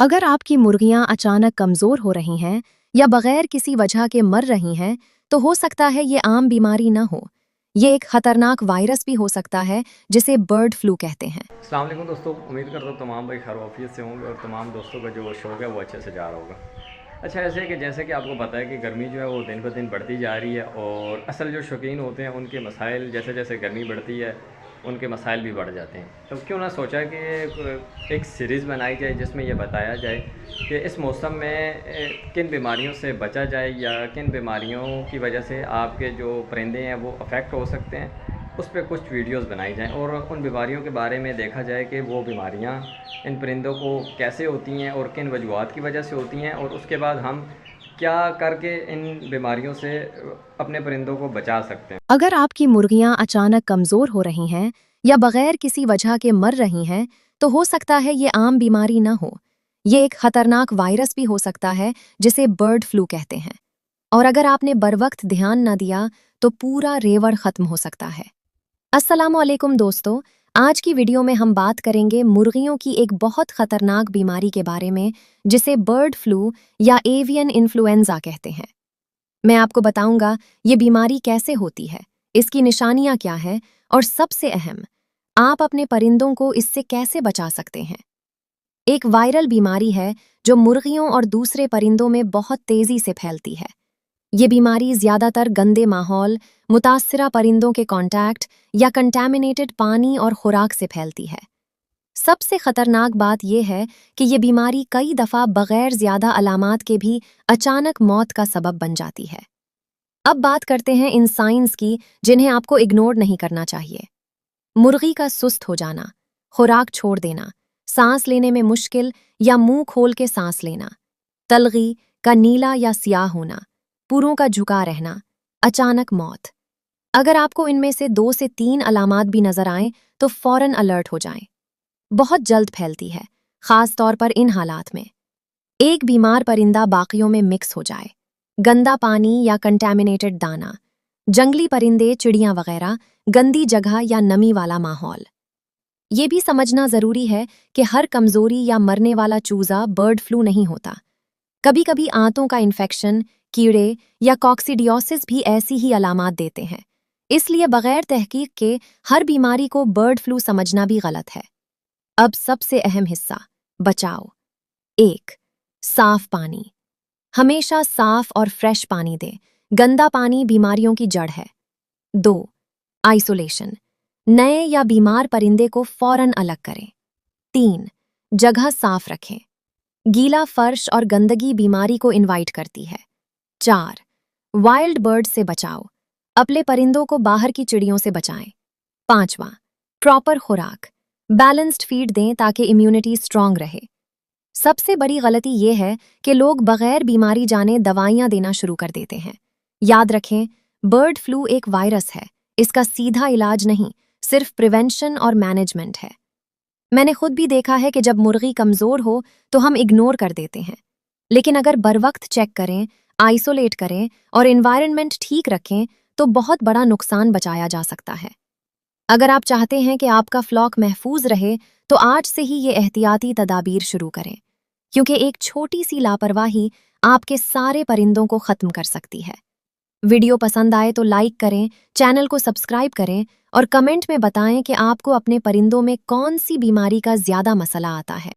अगर आपकी मुर्गियां अचानक कमजोर हो रही हैं या बगैर किसी वजह के मर रही हैं, तो हो सकता है ये आम बीमारी न हो। ये एक खतरनाक वायरस भी हो सकता है जिसे बर्ड फ्लू कहते हैं। अस्सलाम वालेकुम दोस्तों, उम्मीद करता हूँ तमाम भाई खैर ऑफिस से होंगे और तमाम दोस्तों का जो शौक़ है वो अच्छे से जा रहा होगा। अच्छा, ऐसे है कि जैसे कि आपको पता है कि गर्मी जो है वो दिन ब दिन बढ़ती जा रही है और असल जो शौकीन होते हैं उनके मसाइल जैसे जैसे गर्मी बढ़ती है उनके मसाइल भी बढ़ जाते हैं। तो क्यों ना सोचा कि एक सीरीज़ बनाई जाए जिसमें ये बताया जाए कि इस मौसम में किन बीमारियों से बचा जाए या किन बीमारियों की वजह से आपके जो परिंदे हैं वो अफेक्ट हो सकते हैं। उस पे कुछ वीडियोस बनाई जाएँ और उन बीमारियों के बारे में देखा जाए कि वो बीमारियाँ इन परिंदों को कैसे होती हैं और किन वजूहात की वजह से होती हैं, और उसके बाद हम क्या करके इन बीमारियों से अपने परिंदों को बचा सकते हैं। अगर आपकी मुर्गियां अचानक कमजोर हो रही हैं या बगैर किसी वजह के मर रही हैं, तो हो सकता है ये आम बीमारी न हो। ये एक खतरनाक वायरस भी हो सकता है जिसे बर्ड फ्लू कहते हैं। और अगर आपने बरवक्त ध्यान न दिया तो पूरा रेवड़ खत्म हो सकता है। अस्सलामुअलैकुम दोस्तों, आज की वीडियो में हम बात करेंगे मुर्गियों की एक बहुत खतरनाक बीमारी के बारे में जिसे बर्ड फ्लू या एवियन इन्फ्लुएंजा कहते हैं। मैं आपको बताऊंगा ये बीमारी कैसे होती है, इसकी निशानियां क्या हैं और सबसे अहम, आप अपने परिंदों को इससे कैसे बचा सकते हैं। एक वायरल बीमारी है जो मुर्गियों और दूसरे परिंदों में बहुत तेजी से फैलती है। ये बीमारी ज्यादातर गंदे माहौल, मुतासरा परिंदों के कांटेक्ट या कंटैमिनेटेड पानी और खुराक से फैलती है। सबसे खतरनाक बात यह है कि ये बीमारी कई दफा बगैर ज्यादा अलामात के भी अचानक मौत का सबब बन जाती है। अब बात करते हैं इन साइंस की जिन्हें आपको इग्नोर नहीं करना चाहिए। मुर्गी का सुस्त हो जाना, खुराक छोड़ देना, सांस लेने में मुश्किल या मुंह खोल के सांस लेना, तलगी का नीला या सियाह होना, पुरों का झुका रहना, अचानक मौत। अगर आपको इनमें से 2 से 3 अलामात भी नजर आएं तो फौरन अलर्ट हो जाएं। बहुत जल्द फैलती है, खास तौर पर इन हालात में एक बीमार परिंदा बाकियों में मिक्स हो जाए, गंदा पानी या कंटैमिनेटेड दाना, जंगली परिंदे, चिड़ियां वगैरह, गंदी जगह या नमी वाला माहौल। ये भी समझना जरूरी है कि हर कमजोरी या मरने वाला चूजा बर्ड फ्लू नहीं होता। कभी कभी आंतों का इन्फेक्शन, कीड़े या कॉक्सीडियोसिस भी ऐसी ही अलामात देते हैं। इसलिए बगैर तहकीक के हर बीमारी को बर्ड फ्लू समझना भी गलत है। अब सबसे अहम हिस्सा, बचाव। 1. साफ पानी। हमेशा साफ और फ्रेश पानी दें। गंदा पानी बीमारियों की जड़ है। 2. आइसोलेशन। नए या बीमार परिंदे को फौरन अलग करें। 3. जगह साफ रखें। गीला फर्श और गंदगी बीमारी को इनवाइट करती है। 4. वाइल्ड बर्ड से बचाओ। अपने परिंदों को बाहर की चिड़ियों से बचाएं। 5वां, प्रॉपर खुराक। बैलेंस्ड फीड दें ताकि इम्यूनिटी स्ट्रांग रहे। सबसे बड़ी गलती यह है कि लोग बगैर बीमारी जाने दवाइयां देना शुरू कर देते हैं। याद रखें, बर्ड फ्लू एक वायरस है, इसका सीधा इलाज नहीं, सिर्फ प्रिवेंशन और मैनेजमेंट है। मैंने खुद भी देखा है कि जब मुर्गी कमजोर हो तो हम इग्नोर कर देते हैं, लेकिन अगर बरवक्त चेक करें, आइसोलेट करें और एनवायरनमेंट ठीक रखें तो बहुत बड़ा नुकसान बचाया जा सकता है। अगर आप चाहते हैं कि आपका फ्लॉक महफूज रहे तो आज से ही ये एहतियाती तदाबीर शुरू करें, क्योंकि एक छोटी सी लापरवाही आपके सारे परिंदों को खत्म कर सकती है। वीडियो पसंद आए तो लाइक करें, चैनल को सब्सक्राइब करें और कमेंट में बताएं कि आपको अपने परिंदों में कौन सी बीमारी का ज्यादा मसला आता है।